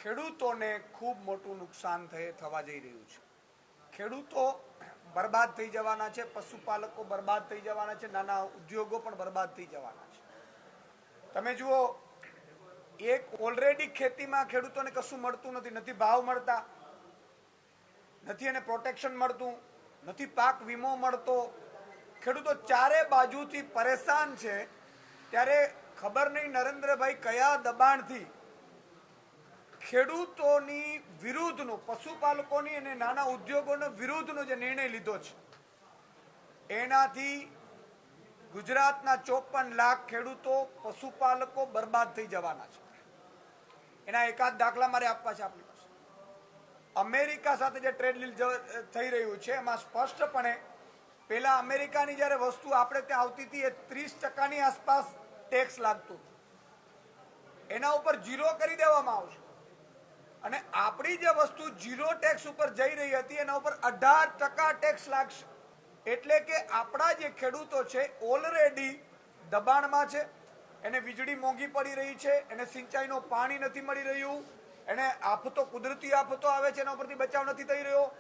ખેડૂતોને ખૂબ મોટું નુકસાન થવા જઈ રહ્યું છે। ખેડૂતો બરબાદ થઈ જવાના છે, પશુપાલકો બરબાદ થઈ જવાના છે, નાના ઉદ્યોગો પણ બરબાદ થઈ જવાના છે। તમે જુઓ, એક ઓલરેડી ખેતીમાં ખેડૂતોને કશું મળતું નથી, નથી ભાવ મળતા, નથી એને પ્રોટેક્શન મળતું, નથી પાક વીમો મળતો, ખેડૂતો ચારે બાજુથી પરેશાન છે। ત્યારે ખબર નહીં નરેન્દ્રભાઈ કયા દબાણથી ખેડૂતોની વિરુદ્ધનો, પશુપાલકોની અને નાના ઉદ્યોગોનો વિરુદ્ધનો જે નિર્ણય લીધો છે, એનાથી ગુજરાતના 54 લાખ ખેડૂતો, પશુપાલકો બરબાદ થઈ જવાના છે। એના એકાદ દાખલા મારે આપવા છે આપણી પાસે। અમેરિકા સાથે જે ટ્રેડ ડીલ થઈ રહ્યું છે, એમાં સ્પષ્ટપણે પહેલા અમેરિકાની જ્યારે વસ્તુ આપણે ત્યાં આવતી હતી એ 30% આસપાસ ટેક્સ લાગતું, એના ઉપર 0 કરી દેવામાં આવશે, અને આપણી જે વસ્તુ 0 ટેક્સ ઉપર જઈ રહી હતી એના ઉપર 18% ટેક્સ લાગશે। એટલે કે આપણા જે ખેડૂતો છે ઓલરેડી દબાણમાં છે, એને વીજળી મોંઘી પડી રહી છે, એને સિંચાઈનું પાણી નથી મળી રહ્યું, એને આફતો, કુદરતી આફતો આવે છે એના ઉપરથી બચાવ નથી થઈ રહ્યો,